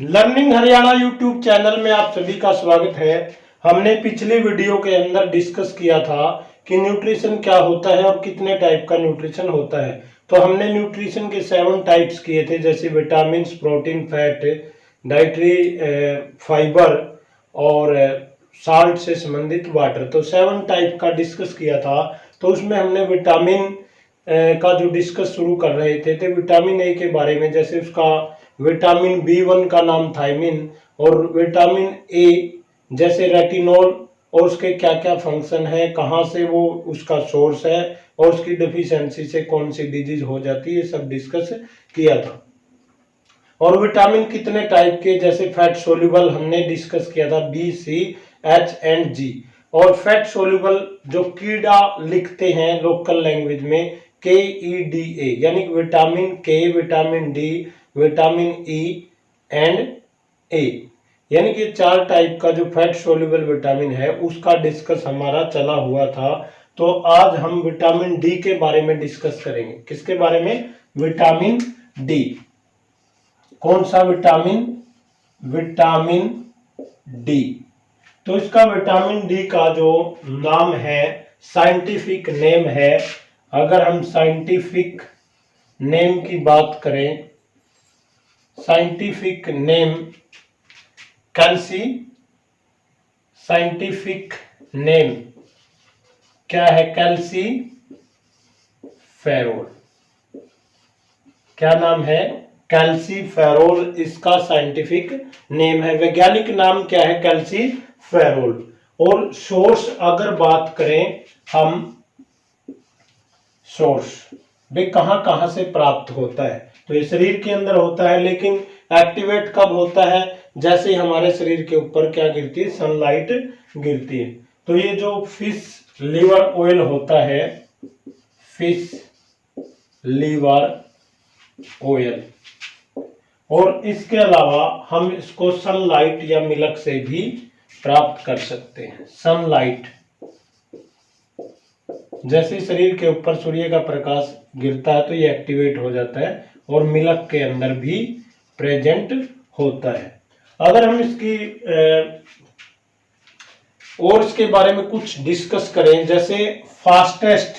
Learning Haryana YouTube channel में आप सभी का स्वागत है। हमने पिछली वीडियो के अंदर डिस्कस किया था कि न्यूट्रिशन क्या होता है और कितने टाइप का न्यूट्रिशन होता है। तो हमने न्यूट्रिशन के 7 टाइप्स किए थे, जैसे vitamin, protein, fat, dietary fibre और साल्ट से संबंधित वाटर। तो 7 टाइप का डिस्कस किया था। तो उसमें हमने विटामिन का जो डिस्कस शुरू कर रहे थे विटामिन ए के बारे में, जैसे उसका विटामिन B1 का नाम थायमिन, और विटामिन ए जैसे रेटिनॉल, और उसके क्या क्या फंक्शन है, कहाँ से वो उसका सोर्स है, और उसकी डेफिशिएंसी से कौन सी डिजीज हो जाती है, ये सब डिस्कस किया था। और विटामिन कितने टाइप के, जैसे फैट सोल्यूबल हमने डिस्कस किया था B, C, H and G। और फैट सोल्यूबल जो कीड़ा लिखते हैं लोकल लैंग्वेज में KEDA, यानी vitamin K, vitamin D, vitamin E and A, यानी कि 4 टाइप का जो फैट सोल्यूबल विटामिन है उसका डिस्कस हमारा चला हुआ था। तो आज हम विटामिन डी के बारे में डिस्कस करेंगे। किसके बारे में? Vitamin D. कौन सा विटामिन? Vitamin D. तो इसका विटामिन डी का जो नाम है, साइंटिफिक नेम है, अगर हम साइंटिफिक नेम की बात करें, साइंटिफिक नेम कैल्सी, साइंटिफिक नेम क्या है? कैल्सी फेरोल। क्या नाम है? कैल्सी फेरोल इसका साइंटिफिक नेम है। वैज्ञानिक नाम क्या है? कैल्सी फेरोल। और सोर्स अगर बात करें हम, सोर्स वे कहां कहां से प्राप्त होता है? तो ये शरीर के अंदर होता है, लेकिन एक्टिवेट कब होता है? जैसे ही हमारे शरीर के ऊपर क्या गिरती है? सनलाइट गिरती है। तो ये जो फिश लीवर ऑयल होता है, फिश लीवर ऑयल, और इसके अलावा हम इसको सनलाइट या मिल्क से भी प्राप्त कर सकते हैं। सनलाइट, जैसे शरीर के ऊपर सूर्य का प्रकाश गिरता है तो ये एक्टिवेट हो जाता है, और मिल्क के अंदर भी प्रेजेंट होता है। अगर हम इसकी और इसके बारे में कुछ डिस्कस करें, जैसे फास्टेस्ट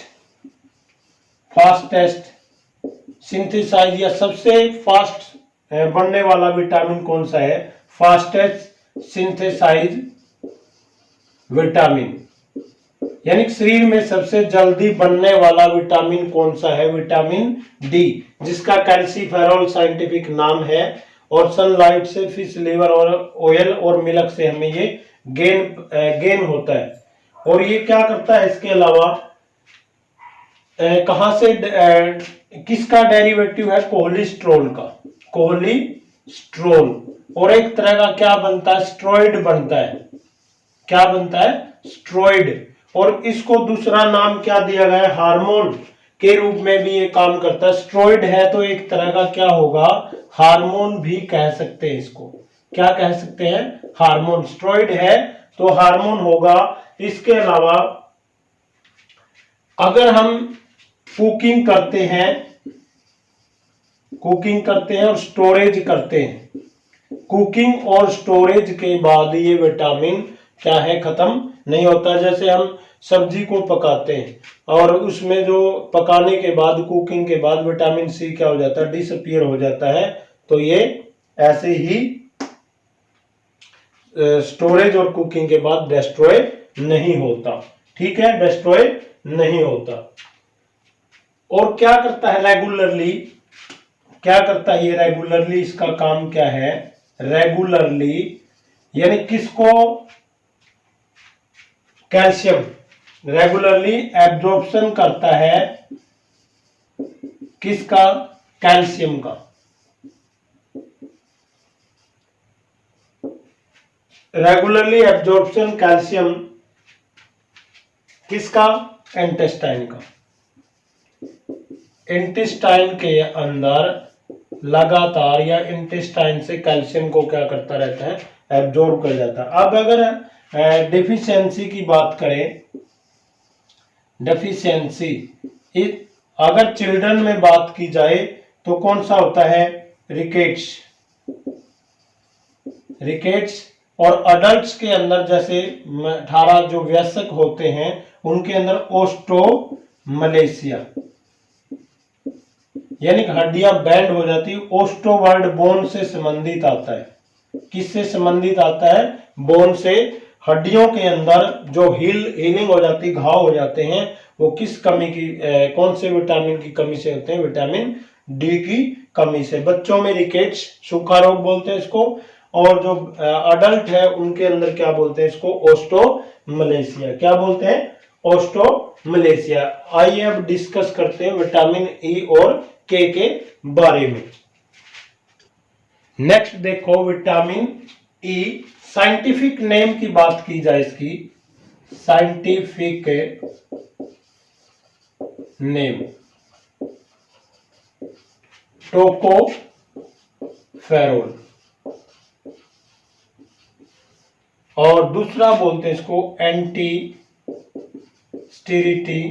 सिंथेसाइज या सबसे फास्ट बनने वाला विटामिन कौन सा है? फास्टेस्ट सिंथेसाइज विटामिन, यानी शरीर में सबसे जल्दी बनने वाला विटामिन कौन सा है? विटामिन डी, जिसका कैल्सीफेरॉल साइंटिफिक नाम है। और सनलाइट से, फिश लीवर और ऑयल और मिल्क से हमें ये गेन होता है। और ये क्या करता है? इसके अलावा कहां से किसका डेरिवेटिव है? कोलेस्ट्रॉल का, कोलेस्ट्रॉल। और एक तरह का क्या बनता है? स्टेरॉइड बनता है। क्या बनता है? स्टेरॉइड। और इसको दूसरा नाम क्या दिया गया है? हार्मोन के रूप में भी ये काम करता है। स्टेरॉइड है तो एक तरह का क्या होगा? हार्मोन भी कह सकते हैं इसको। क्या कह सकते हैं? हार्मोन। स्टेरॉइड है तो हार्मोन होगा। इसके अलावा अगर हम कुकिंग करते हैं और स्टोरेज करते हैं, कुकिंग और स्टोरेज के बाद ये विटामिन क्या है? खत्म नहीं होता। जैसे हम सब्जी को पकाते हैं और उसमें जो पकाने के बाद, कुकिंग के बाद विटामिन सी क्या हो जाता है? डिसअपीयर हो जाता है। तो ये ऐसे ही स्टोरेज और कुकिंग के बाद डिस्ट्रॉय नहीं होता। ठीक है, डिस्ट्रॉय नहीं होता। और क्या करता है? रेगुलरली क्या करता है ये? रेगुलरली इसका काम क्या है? रेगुलरली यानी किसको? कैल्शियम रेगुलरली एब्जॉर्प्शन करता है। किसका? कैल्शियम का। रेगुलरली एब्जॉर्प्शन कैल्शियम किसका? इंटेस्टाइन का। इंटेस्टाइन के अंदर लगातार, या इंटेस्टाइन से कैल्शियम को क्या करता रहता है? एब्जॉर्ब कर जाता है। अब अगर डेफिशिएंसी की बात करें, डेफिशिएंसी अगर चिल्ड्रन में बात की जाए तो कौन सा होता है? रिकेट्स। रिकेट्स। और अडल्ट्स के अंदर जैसे 18 जो वयस्क होते हैं उनके अंदर ओस्टोमलेशिया, यानी हड्डियां बैंड हो जाती है। ओस्टो वर्ड बोन से संबंधित आता है। किससे संबंधित आता है? बोन से। हड्डियों के अंदर जो हीलिंग हो जाती, घाव हो जाते हैं, वो किस कमी की, कौन से विटामिन की कमी से होते हैं? विटामिन डी की कमी से। बच्चों में रिकेट्स, सूखा रोग बोलते हैं इसको। और जो अडल्ट है उनके अंदर क्या बोलते हैं इसको? ओस्टोमलेशिया। क्या बोलते हैं? ओस्टोमलेशिया। आइए अब डिस्कस करते हैं विटामिन ई और के बारे में। नेक्स्ट देखो विटामिन ई, साइंटिफिक नेम की बात की जाए, इसकी साइंटिफिक नेम टोकोफेरोल, और दूसरा बोलते हैं इसको एंटी स्टेरिटी,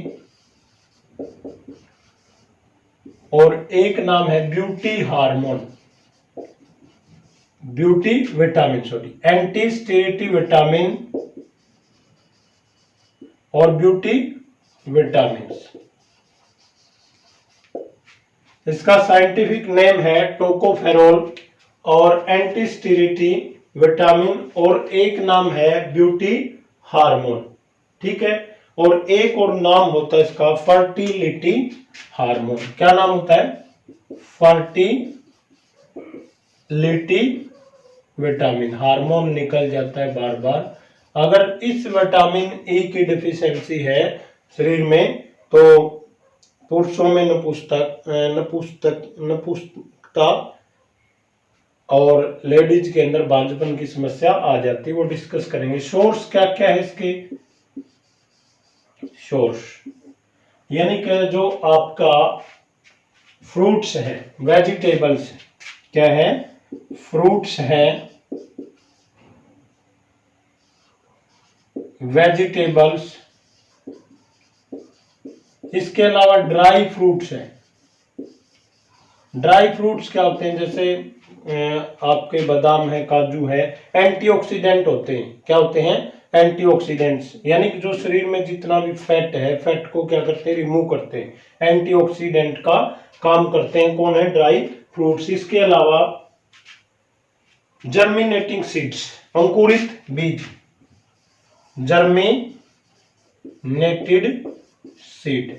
और एक नाम है beauty hormone, beauty vitamin, sorry, anti sterility vitamin और ब्यूटी विटामिन। इसका साइंटिफिक नेम है टोकोफेरोल और एंटी स्टेरिटी विटामिन, और एक नाम है ब्यूटी हार्मोन। ठीक है। और एक और नाम होता है इसका फर्टिलिटी हार्मोन। क्या नाम होता है? Fertility vitamin. हार्मोन निकल जाता है बार बार। अगर इस विटामिन ई की डिफिशियंसी है शरीर में तो पुरुषों में नपुंसकता और लेडीज के अंदर बांझपन की समस्या आ जाती है। वो डिस्कस करेंगे। सोर्स क्या क्या है इसके? सोर्स यानी कि जो आपका फ्रूट्स है, वेजिटेबल्स, क्या है? फ्रूट्स है, वेजिटेबल्स। इसके अलावा ड्राई फ्रूट्स है। ड्राई फ्रूट्स क्या होते हैं? जैसे आपके बादाम है, काजू है, एंटीऑक्सीडेंट होते हैं। क्या होते हैं? एंटीऑक्सीडेंट्स, यानी कि जो शरीर में जितना भी फैट है, फैट को क्या करते हैं? रिमूव करते हैं। एंटीऑक्सीडेंट का काम करते हैं। कौन है? Dry fruits. इसके अलावा जर्मिनेटिंग सीड्स, अंकुरित बीज, जर्मिनेटेड सीड,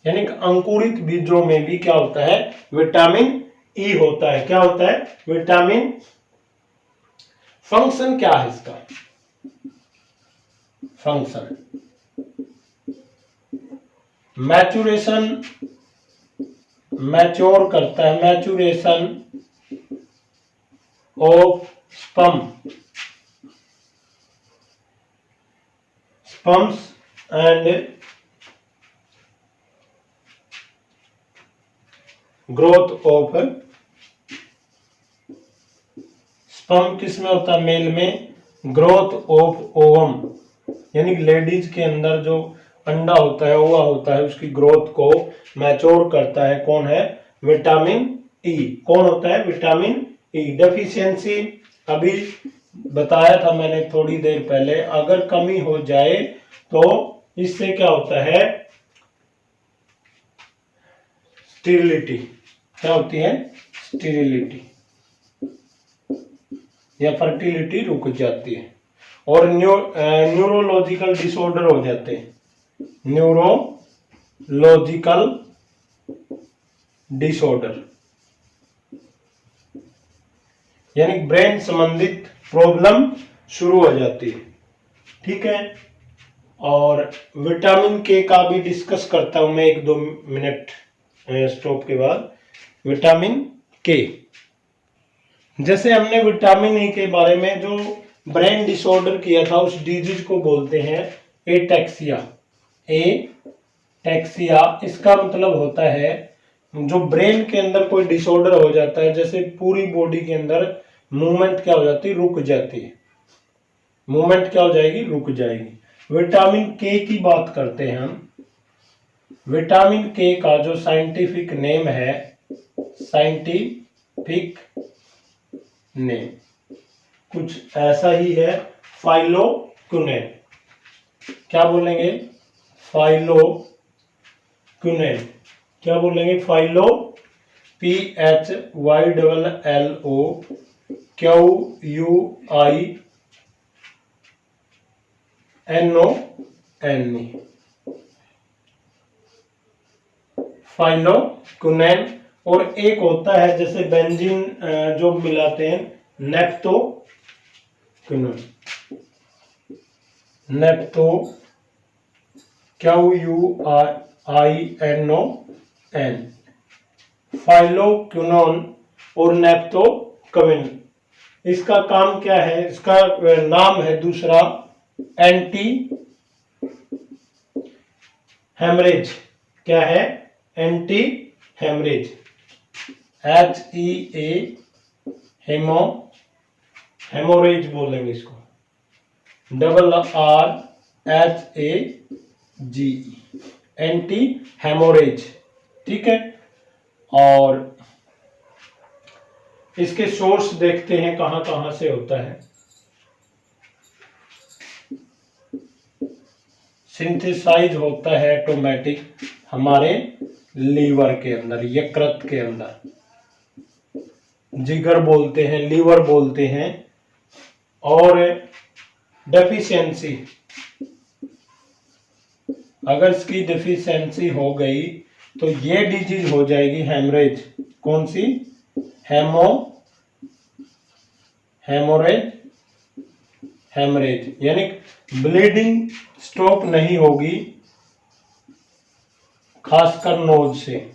यानी कि अंकुरित बीजों में भी क्या होता है? विटामिन ई होता है। क्या होता है? विटामिन। फंक्शन क्या है इसका? फंक्शन मैचुरेशन, मैच्योर करता है, maturation of sperms and growth of sperm. किस में होता है? मेल में। ग्रोथ ऑफ ओवम, यानी लेडीज के अंदर जो अंडा होता है, ओवा होता है, उसकी ग्रोथ को मैच्योर करता है। कौन है? Vitamin E. कौन होता है? Vitamin E. डेफिशिएंसी अभी बताया था मैंने थोड़ी देर पहले। अगर कमी हो जाए तो इससे क्या होता है? स्टेरिलिटी। क्या होती है? स्टेरिलिटी या फर्टिलिटी रुक जाती है। और न्यूरोलॉजिकल डिसऑर्डर हो जाते हैं। न्यूरोलॉजिकल डिसऑर्डर यानी ब्रेन संबंधित प्रॉब्लम शुरू हो जाती है। ठीक है। और विटामिन के का भी डिस्कस करता हूं मैं 1-2 मिनट स्टॉप के बाद। विटामिन के, जैसे हमने विटामिन ई के बारे में जो ब्रेन डिसऑर्डर किया था, उस डिजीज को बोलते हैं एटेक्सिया। एटेक्सिया इसका मतलब होता है जो ब्रेन के अंदर कोई डिसऑर्डर हो जाता है, जैसे पूरी बॉडी के अंदर मूवमेंट क्या हो जाती है? रुक जाती है। मूवमेंट क्या हो जाएगी? रुक जाएगी। विटामिन के की बात करते हैं हम। विटामिन के का जो साइंटिफिक नेम है, साइंटिफिक नेम कुछ ऐसा ही है, फाइलोक्विनेन। क्या बोलेंगे? फाइलोक्विनेन। क्या बोलेंगे? फाइलो, PHYLLOQUINON, फाइलोक्विनेन। और एक होता है जैसे बेंजीन जो मिलाते हैं, नेप्थोक्विनोन। QUINON, फाइलोक्विनोन और नेप्थोक्विन। इसका काम क्या है? इसका नाम है दूसरा एंटी हेमरेज। क्या है? Anti haemorrhage. HEA, हेमोरेज बोलेंगे इसको, RRHAGE, एंटी हेमोरेज। ठीक है। और इसके सोर्स देखते हैं कहां कहां से होता है। सिंथेसाइज होता है ऑटोमेटिक हमारे लीवर के अंदर, यकृत के अंदर, जिगर बोलते हैं, लीवर बोलते हैं। और डेफिशिएंसी, अगर इसकी डेफिशिएंसी हो गई तो ये डिजीज हो जाएगी हेमरेज। कौन सी? हेमरेज, यानी ब्लीडिंग स्टॉप नहीं होगी, खासकर नोज से।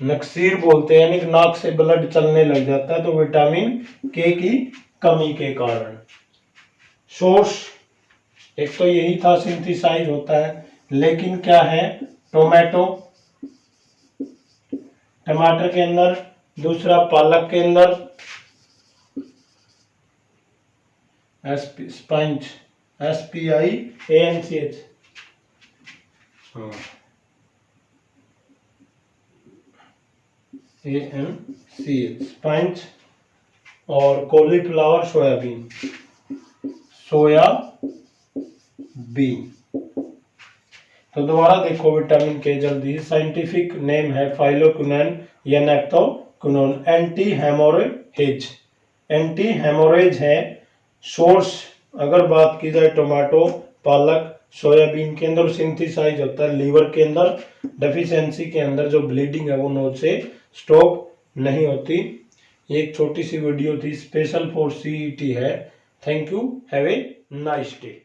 नक्सीर बोलते हैं, यानी नाक से ब्लड चलने लग जाता है, तो विटामिन के की कमी के कारण। सोर्स एक तो यही था, सिंथेसाइज होता है। लेकिन क्या है? टमाटर के अंदर, दूसरा पालक के अंदर, स्पंज, SPIANCH, ANCH, स्पंज। और कॉलीफ्लावर, सोयाबीन। तो दोबारा देखो विटामिन के जल्दी। साइंटिफिक नेम है फाइलोक्विनोन या नेप्थोक्विनोन। एंटी हेमोरेज है। सोर्स अगर बात की जाए टमाटो, पालक, सोयाबीन के अंदर सिंथेसाइज होता है लीवर के अंदर। डेफिशिएंसी के अंदर जो ब्लीडिंग है वो नोज से स्टॉप नहीं होती। एक छोटी सी वीडियो थी, स्पेशल फॉर CET है। Thank you, have a nice day.